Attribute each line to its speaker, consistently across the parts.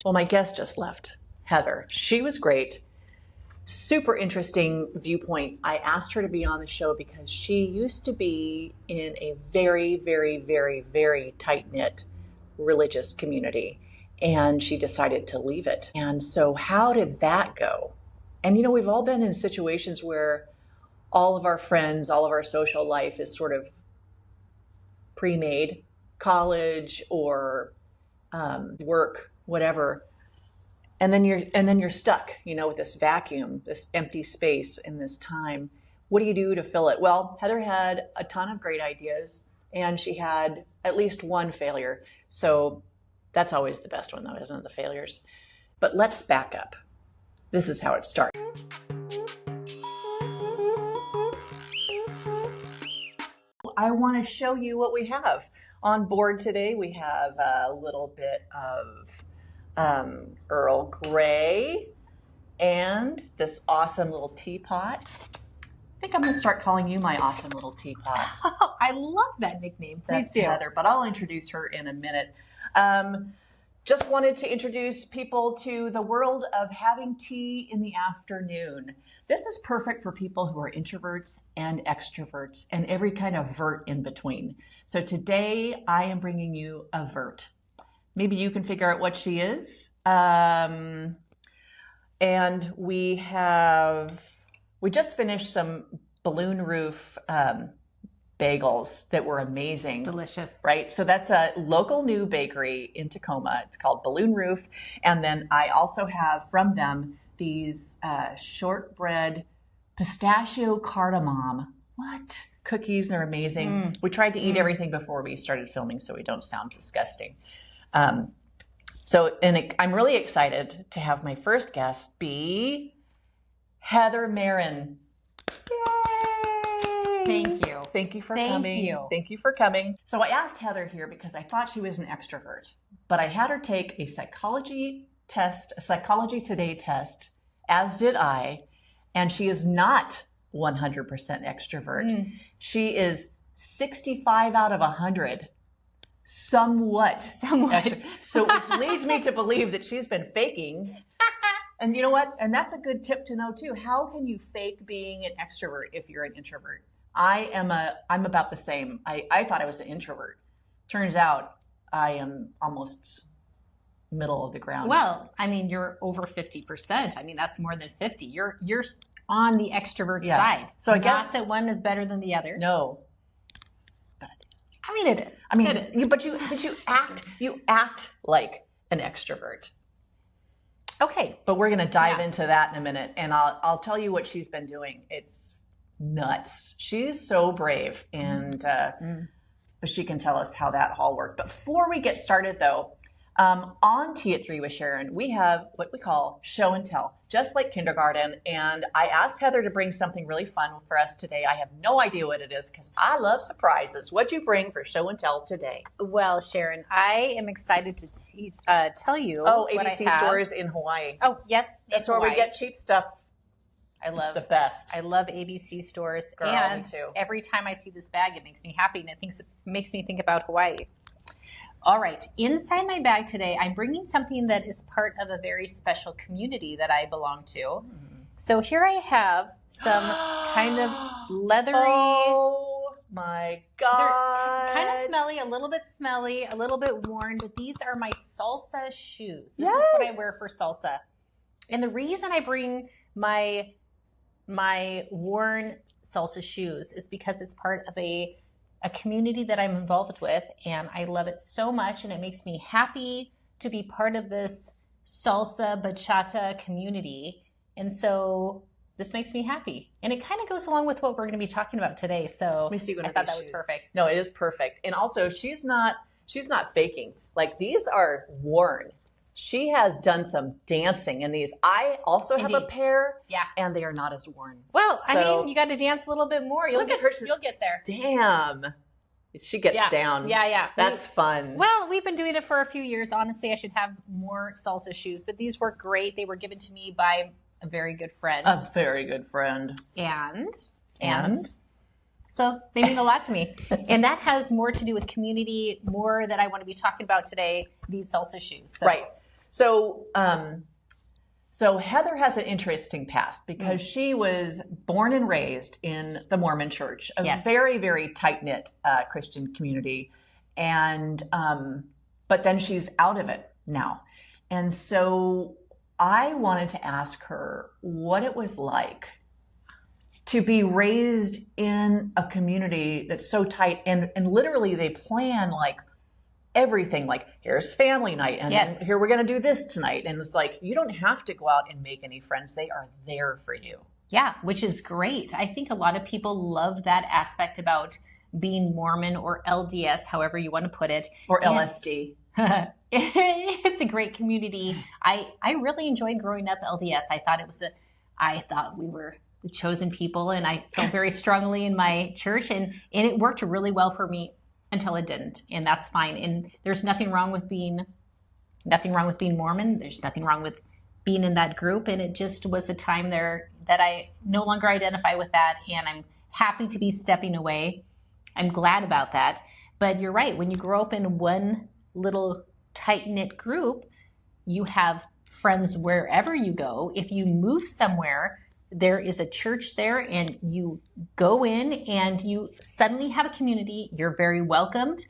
Speaker 1: Well, my guest just left, Heather. She was great. Super interesting viewpoint. I asked her to be on the show because she used to be in a very, very, very, very tight-knit religious community, and she decided to leave it. And so how did that go? And we've all been in situations where all of our friends, all of our social life is sort of pre-made, college or work, whatever. And then you're stuck, with this vacuum, this empty space in this time. What do you do to fill it? Well, Heather had a ton of great ideas, and she had at least one failure. So that's always the best one, though, isn't it? The failures. But let's back up. This is how it started. I want to show you what we have on board today. We have a little bit of Earl Grey and this awesome little teapot. I think I'm going to start calling you my awesome little teapot.
Speaker 2: Oh, I love that nickname. Please do.
Speaker 1: Heather, but I'll introduce her in a minute. Just wanted to introduce people to the world of having tea in the afternoon. This is perfect for people who are introverts and extroverts and every kind of vert in between. So today I am bringing you a vert. Maybe you can figure out what she is. And we just finished some balloon roof bagels that were amazing.
Speaker 2: Delicious.
Speaker 1: Right? So that's a local new bakery in Tacoma. It's called Balloon Roof. And then I also have from them these shortbread pistachio cardamom. What? Cookies, and they're amazing. We tried to eat everything before we started filming so we don't sound disgusting. I'm really excited to have my first guest be Heather Marin. Yay!
Speaker 2: Thank you.
Speaker 1: Thank you for coming. Thank you for coming. So I asked Heather here because I thought she was an extrovert, but I had her take a Psychology Today test, as did I, and she is not 100% extrovert. She is 65 out of 100. Somewhat. So which leads me to believe that she's been faking. And you know what? And that's a good tip to know too. How can you fake being an extrovert if you're an introvert? I'm about the same. I thought I was an introvert. Turns out I am almost middle of the ground.
Speaker 2: Well, you're over 50%. That's more than 50. You're on the extrovert side. So I guess that one is better than the other.
Speaker 1: No.
Speaker 2: It is. It is.
Speaker 1: But you act like an extrovert.
Speaker 2: Okay.
Speaker 1: But we're going to dive into that in a minute, and I'll tell you what she's been doing. It's nuts. She's so brave, and but she can tell us how that all worked. But before we get started, though, on Tea at 3 with Sharon, we have what we call show and tell, just like kindergarten. And I asked Heather to bring something really fun for us today. I have no idea what it is because I love surprises. What'd you bring for show and tell today?
Speaker 2: Well, Sharon, I am excited to tell you what I
Speaker 1: ABC
Speaker 2: have.
Speaker 1: stores in Hawaii.
Speaker 2: Oh, yes.
Speaker 1: That's where we get cheap stuff. It's the best.
Speaker 2: I love ABC stores.
Speaker 1: Girl,
Speaker 2: and
Speaker 1: me too.
Speaker 2: Every time I see this bag, it makes me happy, and it makes me think about Hawaii. All right, inside my bag today, I'm bringing something that is part of a very special community that I belong to. So here I have some kind of leathery.
Speaker 1: Oh my God.
Speaker 2: They're kind of smelly, a little bit worn, but these are my salsa shoes. This is what I wear for salsa. And the reason I bring my worn salsa shoes is because it's part of a community that I'm involved with, and I love it so much, and it makes me happy to be part of this salsa bachata community. And so this makes me happy, and it kind of goes along with what we're going to be talking about today. So I thought that was perfect.
Speaker 1: No, it is perfect. And also she's not faking. Like, these are worn. She has done some dancing in these. I also have a pair, and they are not as worn.
Speaker 2: Well, you got to dance a little bit more. You'll get there.
Speaker 1: Damn. She gets down.
Speaker 2: Yeah.
Speaker 1: That's fun.
Speaker 2: Well, we've been doing it for a few years. Honestly, I should have more salsa shoes, but these were great. They were given to me by a very good friend. And so they mean a lot to me. And that has more to do with community, more that I want to be talking about today, these salsa shoes. So.
Speaker 1: Right. So Heather has an interesting past because she was born and raised in the Mormon Church, a very, very tight-knit Christian community. And but then she's out of it now. And so I wanted to ask her what it was like to be raised in a community that's so tight, and literally they plan like everything, like here's family night, and then here we're going to do this tonight. And it's like, you don't have to go out and make any friends. They are there for you.
Speaker 2: Yeah, which is great. I think a lot of people love that aspect about being Mormon or LDS, however you want to put it.
Speaker 1: Or LSD.
Speaker 2: It's a great community. I really enjoyed growing up LDS. I thought we were the chosen people, and I felt very strongly in my church, and it worked really well for me until it didn't, and that's fine. And there's nothing wrong with being Mormon. There's nothing wrong with being in that group, and it just was a time there that I no longer identify with that, and I'm happy to be stepping away. I'm glad about that. But you're right, when you grow up in one little tight-knit group, you have friends wherever you go. If you move somewhere, there is a church there, and you go in and you suddenly have a community. You're very welcomed.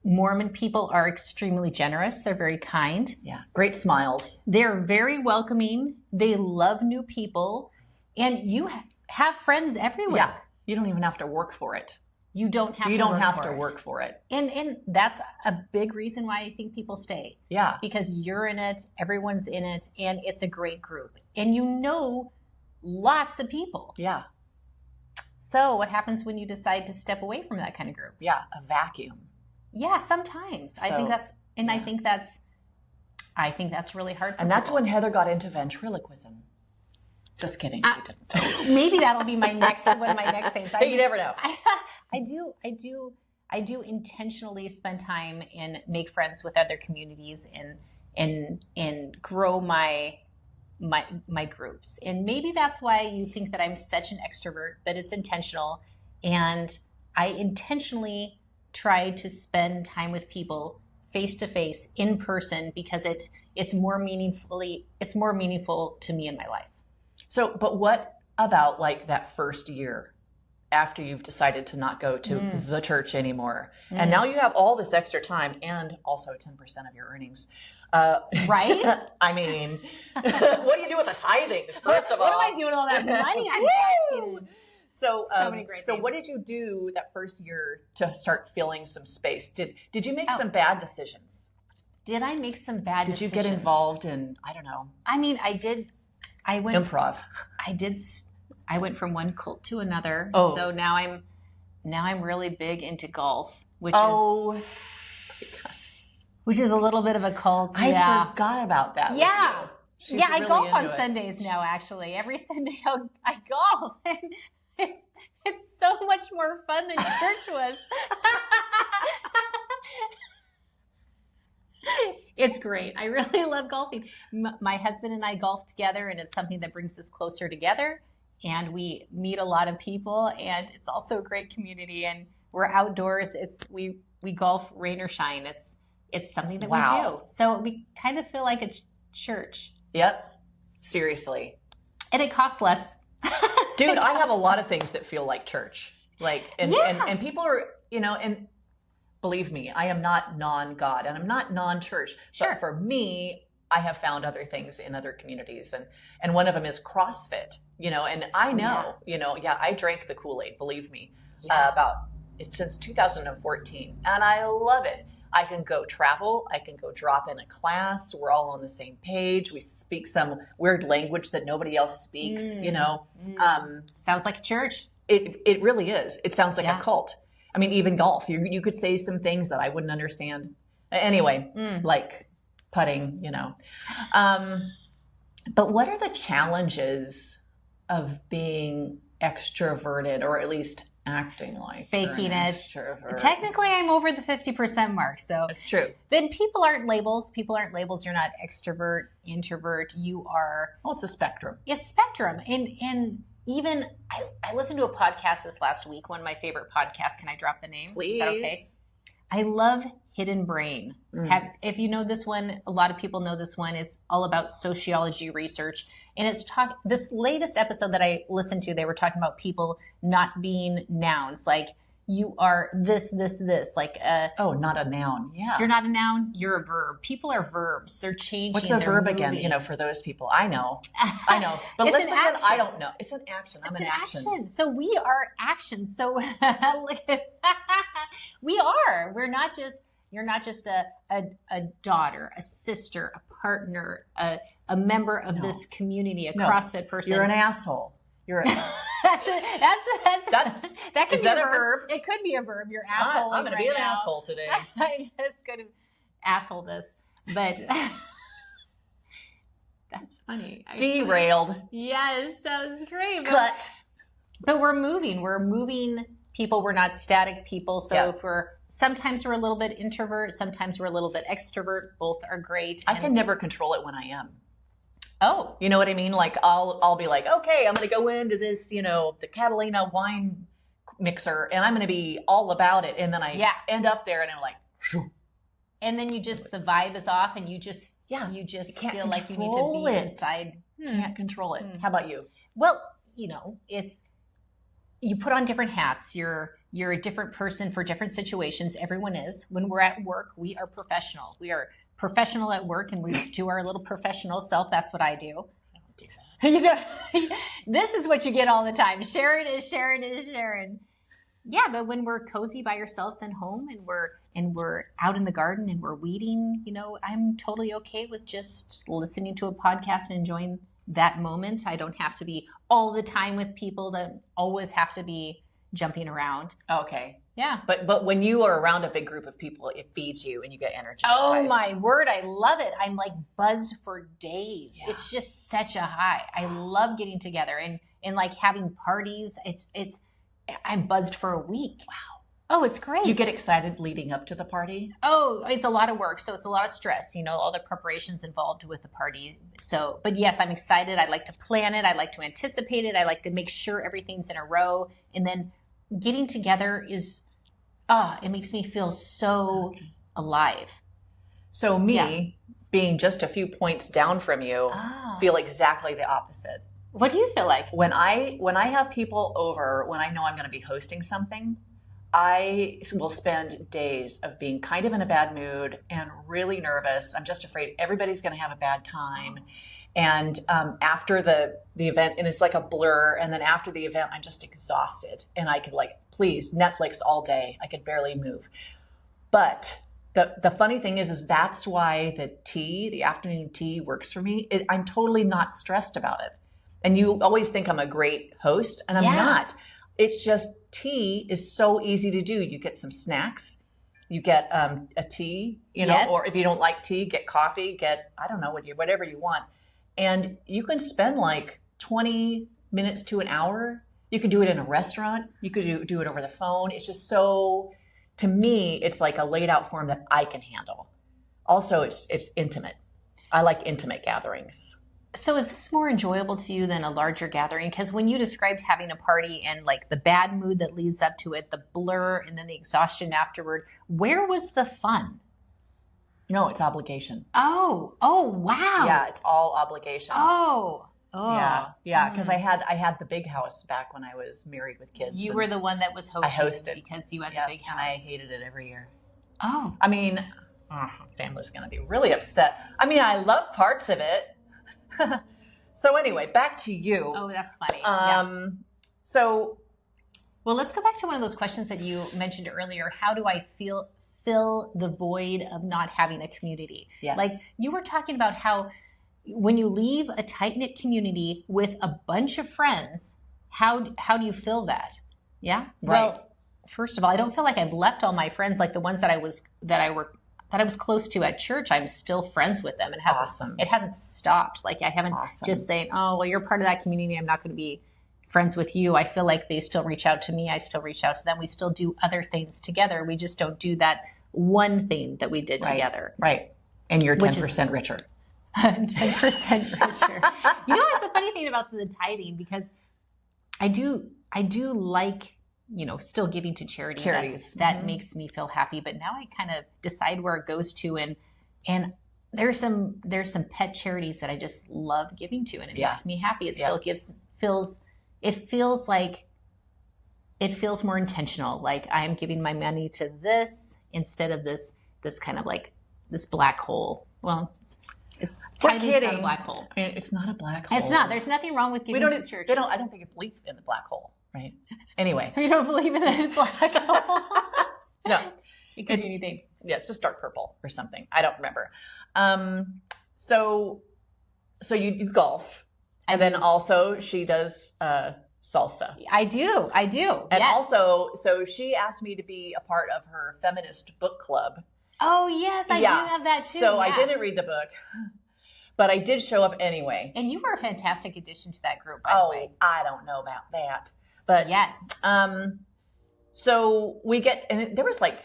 Speaker 2: Mormon people are extremely generous. They're very kind.
Speaker 1: Yeah. Great smiles.
Speaker 2: They're very welcoming. They love new people, and you have friends everywhere.
Speaker 1: Yeah. You don't even have to work for it.
Speaker 2: You don't have to work for it. And that's a big reason why I think people stay.
Speaker 1: Yeah.
Speaker 2: Because you're in it, everyone's in it, and it's a great group. And you know lots of people.
Speaker 1: Yeah.
Speaker 2: So what happens when you decide to step away from that kind of group?
Speaker 1: Yeah, a vacuum.
Speaker 2: Yeah, sometimes. I think that's really hard for
Speaker 1: And that's
Speaker 2: people.
Speaker 1: when Heather got into ventriloquism. Just kidding.
Speaker 2: Maybe that'll be one of my next things.
Speaker 1: Hey, you never know.
Speaker 2: I do intentionally spend time and make friends with other communities and grow my groups. And maybe that's why you think that I'm such an extrovert, but it's intentional. And I intentionally try to spend time with people face to face, in person, because it's more meaningful to me in my life.
Speaker 1: So, but what about like that first year after you've decided to not go to the church anymore? And now you have all this extra time and also 10% of your earnings.
Speaker 2: Right?
Speaker 1: I mean, what do you do with the tithings, first of all?
Speaker 2: What do I do with all that money I'm investing?
Speaker 1: So
Speaker 2: many great
Speaker 1: so
Speaker 2: things.
Speaker 1: what did you do that first year to start filling some space? Did you make some bad decisions?
Speaker 2: Did I make some bad decisions?
Speaker 1: Did you get involved in, I don't know.
Speaker 2: I mean, I did. I went
Speaker 1: improv.
Speaker 2: I went from one cult to another.
Speaker 1: Oh.
Speaker 2: So now I'm really big into golf, which is a little bit of a cult.
Speaker 1: I forgot about that.
Speaker 2: Yeah.
Speaker 1: She's
Speaker 2: I
Speaker 1: really
Speaker 2: golf on
Speaker 1: into it.
Speaker 2: Sundays now, actually. Every Sunday I golf. And it's so much more fun than church was. It's great. I really love golfing. My husband and I golf together, and it's something that brings us closer together. And we meet a lot of people, and it's also a great community. And we're outdoors. We golf rain or shine. It's something that we do. So we kind of feel like a church.
Speaker 1: Yep. Seriously.
Speaker 2: And it costs less.
Speaker 1: Dude, I have a lot of things that feel like church. And people are, and believe me, I am not non-God and I'm not non-church.
Speaker 2: Sure.
Speaker 1: But for me, I have found other things in other communities. And one of them is CrossFit, and I know, I drank the Kool-Aid, believe me, since 2014. And I love it. I can go travel. I can go drop in a class. We're all on the same page. We speak some weird language that nobody else speaks,
Speaker 2: Sounds like a church.
Speaker 1: It really is. It sounds like a cult. I mean, even golf, you could say some things that I wouldn't understand. Anyway, like putting, But what are the challenges of being extroverted, or at least acting like
Speaker 2: faking it?
Speaker 1: Extrovert?
Speaker 2: Technically, I'm over the 50% mark. So
Speaker 1: it's true.
Speaker 2: Then people aren't labels. You're not extrovert, introvert. You are.
Speaker 1: Well, it's a spectrum.
Speaker 2: It's spectrum. And even I listened to a podcast this last week, one of my favorite podcasts. Can I drop the name?
Speaker 1: Please.
Speaker 2: Is that okay? I love Hidden Brain. If you know this one, a lot of people know this one. It's all about sociology research. And it's this latest episode that I listened to, they were talking about people not being nouns. Like, you are this, like
Speaker 1: not a noun. Yeah.
Speaker 2: You're not a noun, you're a verb. People are verbs. They're changing.
Speaker 1: What's a verb again? You know, for those people. I know. But let's pretend I don't know. It's an action. I'm an action.
Speaker 2: So we are action. So look at we are. You're not just a daughter, a sister, a partner, a member of this community, a CrossFit person.
Speaker 1: You're an asshole. You're a
Speaker 2: that could
Speaker 1: is
Speaker 2: be
Speaker 1: that
Speaker 2: a
Speaker 1: verb?
Speaker 2: verb. It could be a verb. You're asshole.
Speaker 1: I'm going to be an asshole today.
Speaker 2: I'm just going to asshole this, but that's funny.
Speaker 1: Derailed.
Speaker 2: Yes, that was great.
Speaker 1: Cut.
Speaker 2: But we're moving. We're moving people. We're not static people. So sometimes we're a little bit introvert. Sometimes we're a little bit extrovert. Both are great.
Speaker 1: I can never control it when I am.
Speaker 2: Oh,
Speaker 1: you know what I mean? Like I'll be like, okay, I'm going to go into this, the Catalina wine mixer, and I'm going to be all about it. And then I end up there, and I'm like, shoo.
Speaker 2: And then the vibe is off, and you just feel like you need to be inside.
Speaker 1: Can't control it. How about you?
Speaker 2: Well, you put on different hats. You're a different person for different situations. Everyone is. When we're at work, we are professional. We are professional at work, and we do our little professional self. That's what I do.
Speaker 1: I don't do that.
Speaker 2: This is what you get all the time. Sharon is Sharon. Yeah, but when we're cozy by ourselves at home, and we're out in the garden and we're weeding, I'm totally okay with just listening to a podcast and enjoying that moment. I don't have to be all the time with people that always have to be jumping around.
Speaker 1: Okay.
Speaker 2: Yeah.
Speaker 1: But when you are around a big group of people, it feeds you and you get energy.
Speaker 2: Oh my word. I love it. I'm like buzzed for days. Yeah. It's just such a high. I love getting together and like having parties. I'm buzzed for a week.
Speaker 1: Wow.
Speaker 2: Oh, it's great.
Speaker 1: Do you get excited leading up to the party?
Speaker 2: Oh, it's a lot of work. So it's a lot of stress, all the preparations involved with the party. So, but yes, I'm excited. I like to plan it. I like to anticipate it. I like to make sure everything's in a row. And then getting together it makes me feel so alive.
Speaker 1: So being just a few points down from you, feel exactly the opposite.
Speaker 2: What do you feel like?
Speaker 1: When I have people over, when I know I'm going to be hosting something, I will spend days of being kind of in a bad mood and really nervous. I'm just afraid everybody's going to have a bad time. And after the event, and it's like a blur, and then after the event, I'm just exhausted. And I could please, Netflix all day. I could barely move. But the funny thing is that's why the afternoon tea works for me. I'm totally not stressed about it. And you always think I'm a great host, and I'm not. It's just tea is so easy to do. You get some snacks. You get a tea, or if you don't like tea, get coffee, get, I don't know, whatever you want. And you can spend 20 minutes to an hour. You could do it in a restaurant. You could do it over the phone. It's just so, to me, it's like a laid out form that I can handle. Also, it's intimate. I like intimate gatherings.
Speaker 2: So is this more enjoyable to you than a larger gathering? Because when you described having a party and the bad mood that leads up to it, the blur, and then the exhaustion afterward, where was the fun?
Speaker 1: No, it's obligation.
Speaker 2: Oh, wow.
Speaker 1: Yeah, it's all obligation.
Speaker 2: Oh.
Speaker 1: Yeah. Because I had the big house back when I was married with kids.
Speaker 2: You were the one that was hosting.
Speaker 1: I hosted
Speaker 2: because you had the big house.
Speaker 1: And I hated it every year.
Speaker 2: Oh.
Speaker 1: I mean, family's going to be really upset. I mean, I love parts of it. So anyway, back to you.
Speaker 2: Oh, that's funny.
Speaker 1: So,
Speaker 2: well, let's go back to one of those questions that you mentioned earlier. How do I fill the void of not having a community?
Speaker 1: Yes.
Speaker 2: You were talking about how when you leave a tight-knit community with a bunch of friends, how do you fill that? Yeah.
Speaker 1: Right.
Speaker 2: Well, first of all, I don't feel like I've left all my friends, like the ones that I was close to at church. I'm still friends with them. It hasn't stopped. I haven't just saying, oh, well, you're part of that community, I'm not going to be friends with you. I feel like they still reach out to me. I still reach out to them. We still do other things together. We just don't do that one thing that we did together.
Speaker 1: Right. And you're 10% richer.
Speaker 2: 10% richer. It's a funny thing about the tithing, because I do like still giving to charity.
Speaker 1: Charities.
Speaker 2: That makes me feel happy. But now I kind of decide where it goes to, and there's some pet charities that I just love giving to, and it makes me happy. It still feels more intentional. Like I'm giving my money to this instead of this kind of like this black hole. Well, it's not a black hole.
Speaker 1: I mean, it's not a black hole.
Speaker 2: It's not. There's nothing wrong with giving to churches.
Speaker 1: I don't think they believe in the black hole, right? Anyway.
Speaker 2: You don't believe in the black hole?
Speaker 1: No.
Speaker 2: It could be anything.
Speaker 1: Yeah, it's just dark purple or something. I don't remember. So you golf. And then also she does salsa.
Speaker 2: I do.
Speaker 1: And also, so she asked me to be a part of her feminist book club.
Speaker 2: Oh, yes, I do have that too.
Speaker 1: So I didn't read the book, but I did show up anyway.
Speaker 2: And you were a fantastic addition to that group, by the way.
Speaker 1: I don't know about that. But
Speaker 2: yes.
Speaker 1: So we and there was like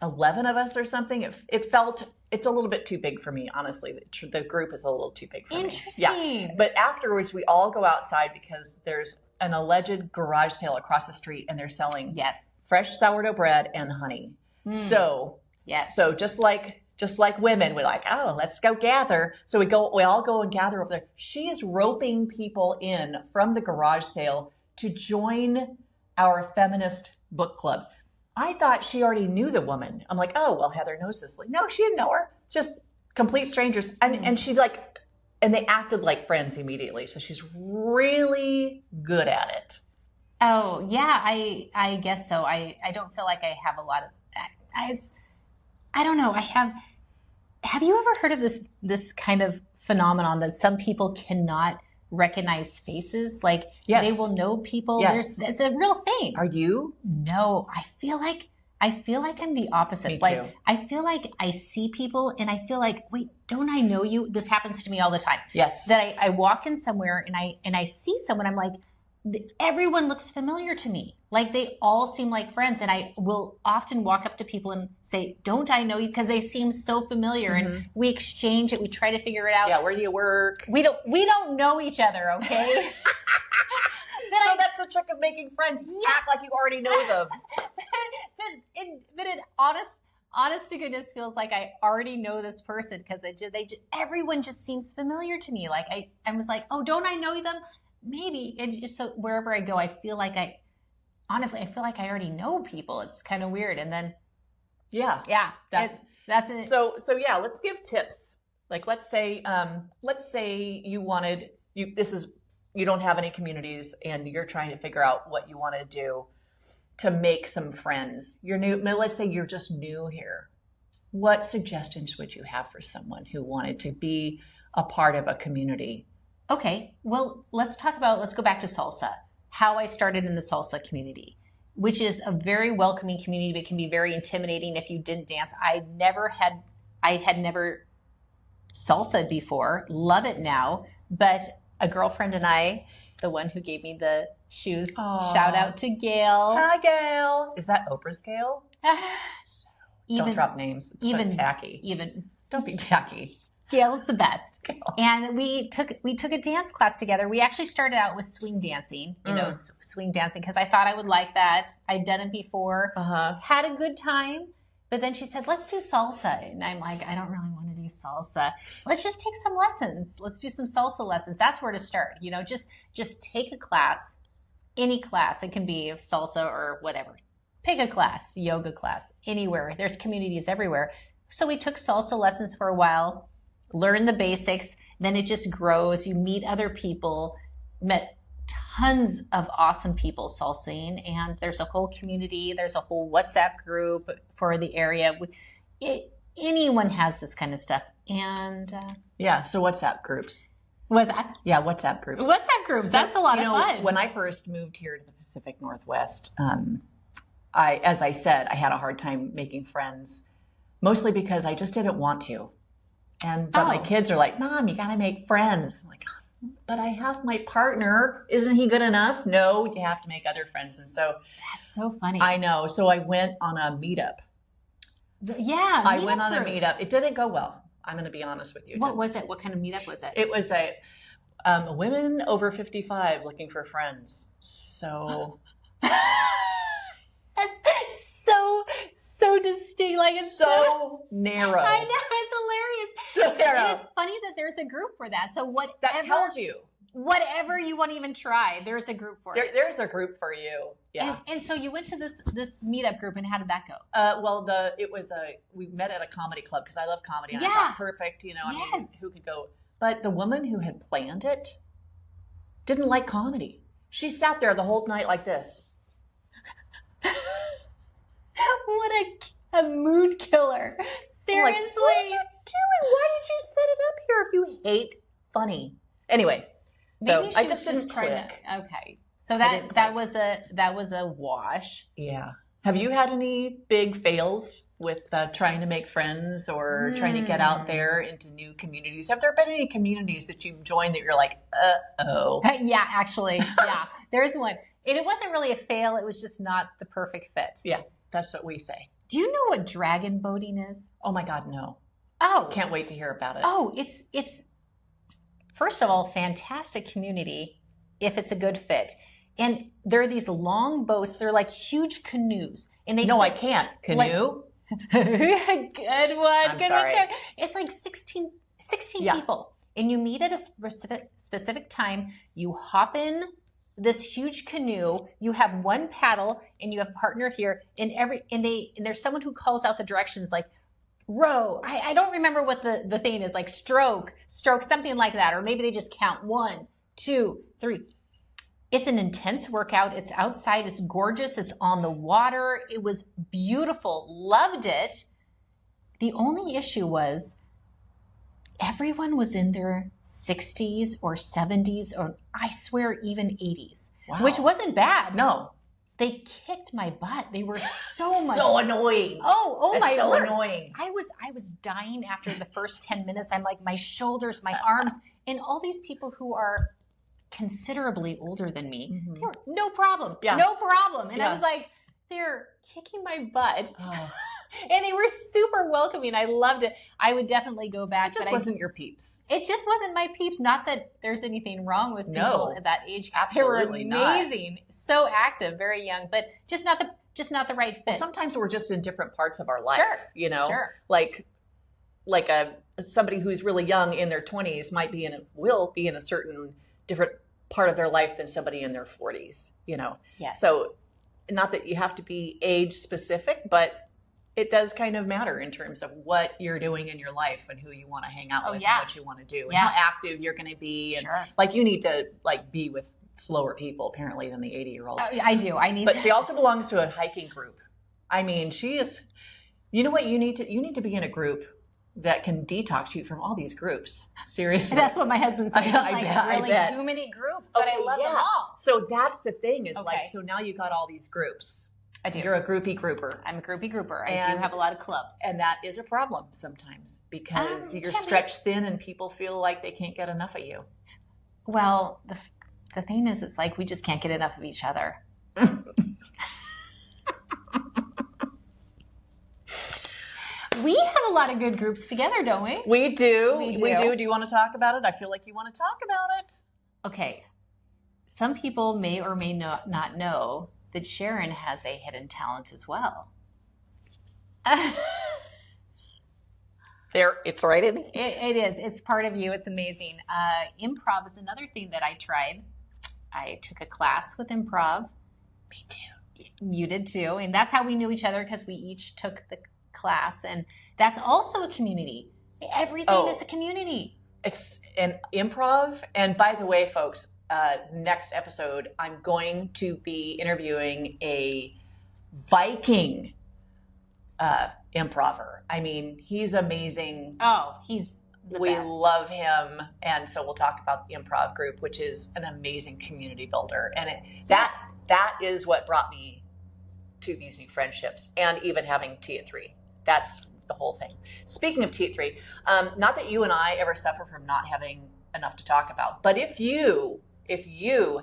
Speaker 1: 11 of us or something. It's a little bit too big for me, honestly. The group is a little too big for me.
Speaker 2: Interesting.
Speaker 1: Yeah. But afterwards, we all go outside because there's an alleged garage sale across the street, and they're selling fresh sourdough bread and honey. So just like women, we're like, oh, let's go gather. So we all go and gather over there. She is roping people in from the garage sale to join our feminist book club. I thought she already knew the woman. I'm like, oh, well, Heather knows this. Like, no, she didn't know her. Just complete strangers. And she and they acted like friends immediately. So she's really good at it.
Speaker 2: Oh, yeah, I guess so. I don't feel like I have a lot of I don't know. Have you ever heard of this kind of phenomenon that some people cannot recognize faces? Like they will know people.
Speaker 1: Yes.
Speaker 2: It's a real thing.
Speaker 1: Are you?
Speaker 2: No, I feel like I'm the opposite.
Speaker 1: Me
Speaker 2: like
Speaker 1: too.
Speaker 2: I feel like I see people and I feel like, wait, don't I know you? This happens to me all the time.
Speaker 1: Yes.
Speaker 2: That I walk in somewhere and I see someone, I'm like, everyone looks familiar to me. Like they all seem like friends. And I will often walk up to people and say, don't I know you? Because they seem so familiar. And we exchange it. We try to figure it out.
Speaker 1: Yeah. Where do you work?
Speaker 2: We don't know each other. Okay.
Speaker 1: So that's the trick of making friends. Act like you already know them.
Speaker 2: but it honest to goodness feels like I already know this person because everyone just seems familiar to me. Like I was like, oh, don't I know them? Maybe. And just so wherever I go, I feel like I already know people. It's kind of weird. And then that's it.
Speaker 1: So yeah, let's give tips. Like let's say you don't have any communities and you're trying to figure out what you want to do to make some friends. You're new. Let's say you're just new here. What suggestions would you have for someone who wanted to be a part of a community?
Speaker 2: Okay, well, let's go back to salsa. How I started in the salsa community, which is a very welcoming community, but can be very intimidating if you didn't dance. I had never salsa before. Love it now, but a girlfriend and I, the one who gave me the shoes, shout out to Gail.
Speaker 1: Hi, Gail. Is that Oprah's Gail? Don't drop names. It's so tacky. Don't be tacky.
Speaker 2: Gail's the best. Gail. And we took a dance class together. We actually started out with swing dancing, swing dancing, because I thought I would like that. I'd done it before, had a good time. But then she said, let's do salsa. And I'm like, I don't really want to do salsa. Let's just take some lessons. Let's do some salsa lessons. That's where to start. Just take a class, any class. It can be salsa or whatever. Pick a class, yoga class, anywhere. There's communities everywhere. So we took salsa lessons for a while, learned the basics. Then it just grows. You meet other people, met tons of awesome people salsaing, and there's a whole community. There's a whole WhatsApp group for the area. Anyone has this kind of stuff. And
Speaker 1: so WhatsApp groups.
Speaker 2: Was that?
Speaker 1: Yeah, WhatsApp groups.
Speaker 2: WhatsApp groups. That's a lot of fun.
Speaker 1: When I first moved here to the Pacific Northwest, as I said, I had a hard time making friends, mostly because I just didn't want to. But my kids are like, Mom, you got to make friends. I'm like, but I have my partner. Isn't he good enough? No, you have to make other friends. And so
Speaker 2: that's so funny.
Speaker 1: I know. So I went on a meetup. I went on a meetup. It didn't go well. I'm going to be honest with you.
Speaker 2: What was it? What kind of meetup was it?
Speaker 1: It was a women over 55 looking for friends. So
Speaker 2: That's so distinct. Like it's
Speaker 1: so narrow.
Speaker 2: I know, it's hilarious.
Speaker 1: So narrow.
Speaker 2: And it's funny that there's a group for that. So whatever
Speaker 1: That tells you.
Speaker 2: Whatever you want to even try, there's a group for it.
Speaker 1: There's a group for you. Yeah.
Speaker 2: And so you went to this meetup group, and how did that go?
Speaker 1: We met at a comedy club because I love comedy. And
Speaker 2: Yeah.
Speaker 1: I thought, perfect. You know, I mean,
Speaker 2: Yes.
Speaker 1: who could go? But the woman who had planned it didn't like comedy. She sat there the whole night like this.
Speaker 2: What a mood killer. Seriously.
Speaker 1: Like, what are you doing? Why did you set it up here if you hate funny? Anyway,
Speaker 2: Maybe
Speaker 1: so I
Speaker 2: she
Speaker 1: just
Speaker 2: was
Speaker 1: didn't
Speaker 2: trying
Speaker 1: click.
Speaker 2: to, okay. So
Speaker 1: I
Speaker 2: that
Speaker 1: didn't
Speaker 2: was a wash.
Speaker 1: Yeah. Have you had any big fails with trying to make friends or trying to get out there into new communities? Have there been any communities that you've joined that you're like, uh-oh?
Speaker 2: Yeah, actually. Yeah. There's one. And it wasn't really a fail. It was just not the perfect fit.
Speaker 1: Yeah, that's what we say.
Speaker 2: Do you know what dragon boating is?
Speaker 1: Oh my God, no.
Speaker 2: Oh.
Speaker 1: Can't wait to hear about it.
Speaker 2: Oh, it's first of all, fantastic community if it's a good fit. And there are these long boats. They're like huge canoes. And they
Speaker 1: No, I can't. Canoe?
Speaker 2: Good one.
Speaker 1: I'm
Speaker 2: Good
Speaker 1: sorry.
Speaker 2: one, Sharon. It's like 16
Speaker 1: Yeah.
Speaker 2: people. And you meet at a specific time. You hop in this huge canoe. You have one paddle and you have a partner here. And there's someone who calls out the directions like row. I don't remember what the thing is, like stroke, something like that. Or maybe they just count 1, 2, 3. It's an intense workout. It's outside. It's gorgeous. It's on the water. It was beautiful. Loved it. The only issue was everyone was in their 60s or 70s or I swear even 80s,
Speaker 1: Wow.
Speaker 2: which wasn't bad.
Speaker 1: No.
Speaker 2: They kicked my butt. They were so much.
Speaker 1: So annoying.
Speaker 2: Oh
Speaker 1: That's
Speaker 2: my
Speaker 1: so
Speaker 2: word.
Speaker 1: annoying.
Speaker 2: I was dying after the first 10 minutes. I'm like, my shoulders, my arms, and all these people who are considerably older than me, they were no problem.
Speaker 1: Yeah.
Speaker 2: No problem. And
Speaker 1: Yeah.
Speaker 2: I was like, they're kicking my butt.
Speaker 1: Oh,
Speaker 2: And they were super welcoming. I loved it. I would definitely go back.
Speaker 1: it just
Speaker 2: but
Speaker 1: wasn't your peeps.
Speaker 2: it just wasn't my peeps. Not that there's anything wrong with people
Speaker 1: No,
Speaker 2: at that age. 'Cause they were
Speaker 1: absolutely not.
Speaker 2: amazing. So active, very young, but just not the right fit.
Speaker 1: Well, sometimes we're just in different parts of our life.
Speaker 2: Sure.
Speaker 1: You know,
Speaker 2: Sure.
Speaker 1: like somebody who's really young in their 20s will be in a certain different part of their life than somebody in their 40s. You know,
Speaker 2: Yes.
Speaker 1: so not that you have to be age specific, but it does kind of matter in terms of what you're doing in your life and who you want to hang out
Speaker 2: Oh,
Speaker 1: with
Speaker 2: yeah.
Speaker 1: and what you want to do and
Speaker 2: Yeah.
Speaker 1: how active you're going to be. And
Speaker 2: Sure.
Speaker 1: like you need to like be with slower people apparently than the 80-year-olds.
Speaker 2: I do. I need
Speaker 1: But
Speaker 2: to.
Speaker 1: she also belongs to a hiking group. I mean, you know what you need to be in a group that can detox you from all these groups. Seriously.
Speaker 2: That's what my husband says. He's
Speaker 1: I
Speaker 2: like,
Speaker 1: bet, I
Speaker 2: really
Speaker 1: bet.
Speaker 2: too many groups, but I
Speaker 1: Okay,
Speaker 2: love them
Speaker 1: yeah.
Speaker 2: all.
Speaker 1: So that's the thing is like,
Speaker 2: Okay.
Speaker 1: so now you got all these groups.
Speaker 2: I do.
Speaker 1: You're a groupie grouper.
Speaker 2: I'm a groupie grouper. I do
Speaker 1: And-
Speaker 2: have a lot of clubs.
Speaker 1: And that is a problem sometimes because you're
Speaker 2: can be.
Speaker 1: stretched thin and people feel like they can't get enough of you.
Speaker 2: Well, the thing is, it's like we just can't get enough of each other. We have a lot of good groups together, don't we?
Speaker 1: We do.
Speaker 2: We
Speaker 1: We
Speaker 2: do.
Speaker 1: do. Do you want to talk about it? I feel like you want to talk about it.
Speaker 2: Okay. Some people may or may not know that Sharon has a hidden talent as well.
Speaker 1: There, it's right in.
Speaker 2: It is. It's part of you. It's amazing. Improv is another thing that I tried. I took a class with improv.
Speaker 1: Me too.
Speaker 2: You did too. And that's how we knew each other because we each took the class. And that's also a community. Everything is a community.
Speaker 1: It's an improv. And by the way, folks, next episode, I'm going to be interviewing a Viking improver. I mean, he's amazing.
Speaker 2: Oh, he's the
Speaker 1: We
Speaker 2: best.
Speaker 1: love him. And so we'll talk about the improv group, which is an amazing community builder. And that is what brought me to these new friendships and even having tea at 3. That's the whole thing. Speaking of tea at 3, not that you and I ever suffer from not having enough to talk about, but if you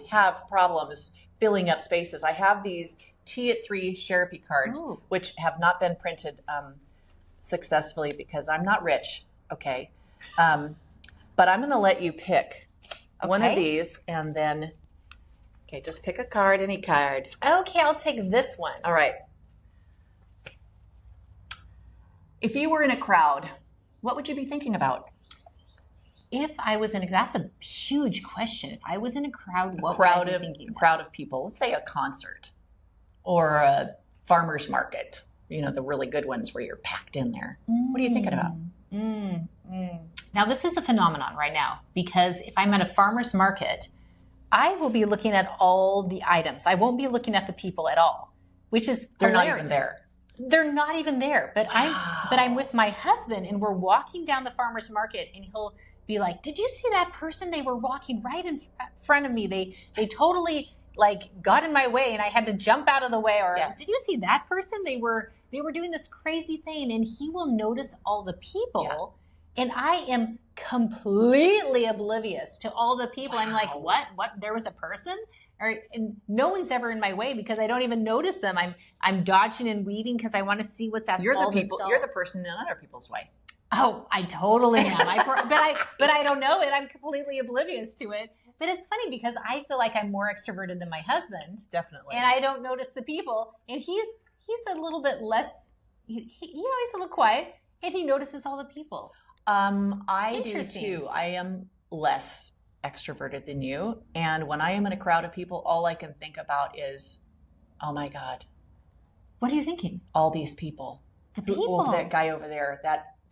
Speaker 1: have problems filling up spaces, I have these tea at 3 Sherapy cards,
Speaker 2: Ooh.
Speaker 1: which have not been printed successfully because I'm not rich, okay? But I'm going to let you pick one of
Speaker 2: Okay.
Speaker 1: these and then, Okay, just pick a card, any card.
Speaker 2: Okay, I'll take this one.
Speaker 1: All right. If you were in a crowd, what would you be thinking about?
Speaker 2: If I was that's a huge question. If I was in a crowd, what would I be thinking about?
Speaker 1: Crowd of people. Let's say a concert or a farmer's market. You know, the really good ones where you're packed in there. What are you thinking about?
Speaker 2: Now, this is a phenomenon right now because if I'm at a farmer's market, I will be looking at all the items. I won't be looking at the people at all, which is
Speaker 1: They're
Speaker 2: hilarious.
Speaker 1: not even there.
Speaker 2: They're not even there. But I'm with my husband and we're walking down the farmer's market and he'll be like, did you see that person? They were walking right in front of me. They totally like got in my way and I had to jump out of the way. Or
Speaker 1: Yes.
Speaker 2: Did you see that person? They were doing this crazy thing, and he will notice all the people. Yeah. And I am completely oblivious to all the people. Wow. I'm like, what? There was a person? And no one's ever in my way because I don't even notice them. I'm dodging and weaving because I want to see what's at
Speaker 1: You're
Speaker 2: all
Speaker 1: the people.
Speaker 2: the
Speaker 1: You're the person in other people's way.
Speaker 2: Oh, I totally am. But I don't know it. I'm completely oblivious to it. But it's funny because I feel like I'm more extroverted than my husband.
Speaker 1: Definitely.
Speaker 2: And I don't notice the people. And he's a little bit less, he's a little quiet and he notices all the people.
Speaker 1: I do too. I am less extroverted than you. And when I am in a crowd of people, all I can think about is, oh my God.
Speaker 2: What are you thinking?
Speaker 1: All these people.
Speaker 2: The people.
Speaker 1: Oh, that guy over there,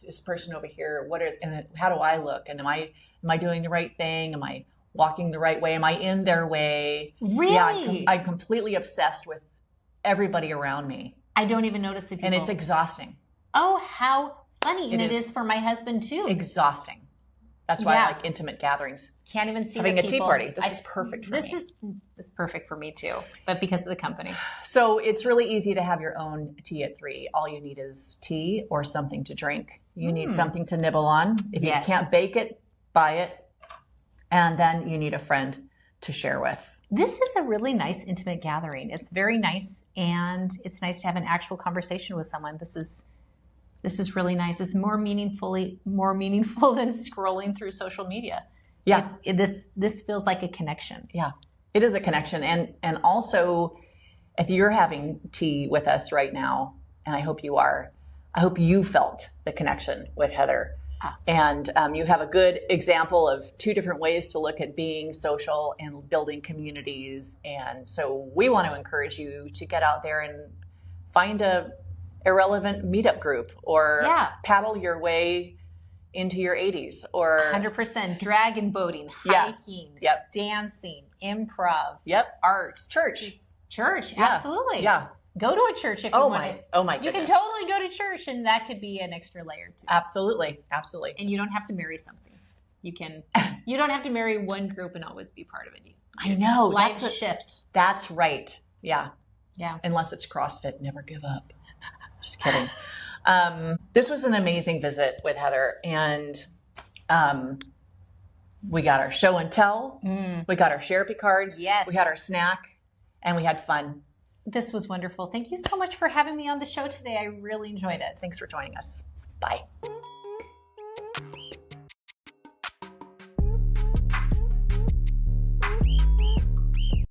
Speaker 1: this person over here. And how do I look? And am I doing the right thing? Am I walking the right way? Am I in their way?
Speaker 2: Really?
Speaker 1: Yeah, I'm completely obsessed with everybody around me.
Speaker 2: I don't even notice the people.
Speaker 1: And it's exhausting.
Speaker 2: Oh, how funny. And it is for my husband too.
Speaker 1: Exhausting. That's why I like intimate gatherings.
Speaker 2: Can't even see
Speaker 1: having
Speaker 2: the
Speaker 1: a tea party. This is perfect for me.
Speaker 2: It's perfect for me too, but because of the company.
Speaker 1: So it's really easy to have your own tea at 3. All you need is tea or something to drink. You need something to nibble on. If you can't bake it, buy it. And then you need a friend to share with.
Speaker 2: This is a really nice intimate gathering. It's very nice, and it's nice to have an actual conversation with someone. This is really nice. It's more meaningful than scrolling through social media.
Speaker 1: Yeah.
Speaker 2: This feels like a connection.
Speaker 1: Yeah. It is a connection. And also, if you're having tea with us right now, and I hope you are, I hope you felt the connection with Heather. And you have a good example of 2 different ways to look at being social and building communities. And so we want to encourage you to get out there and find a irrelevant meetup group or paddle your way into your 80s or
Speaker 2: 100% dragon boating, hiking, dancing, improv, art, church. Absolutely.
Speaker 1: Yeah.
Speaker 2: Go to a church if you want it.
Speaker 1: Oh my
Speaker 2: goodness. You can totally go to church, and that could be an extra layer too.
Speaker 1: Absolutely.
Speaker 2: And you don't have to marry something. You don't have to marry one group and always be part of it.
Speaker 1: I know.
Speaker 2: Life shift.
Speaker 1: That's right. Yeah.
Speaker 2: Yeah.
Speaker 1: Unless it's CrossFit, never give up. Just kidding. This was an amazing visit with Heather, and we got our show and tell. We got our Sherapy Cards.
Speaker 2: Yes.
Speaker 1: We had our snack, and we had fun.
Speaker 2: This was wonderful. Thank you so much for having me on the show today. I really enjoyed it.
Speaker 1: Thanks for joining us. Bye.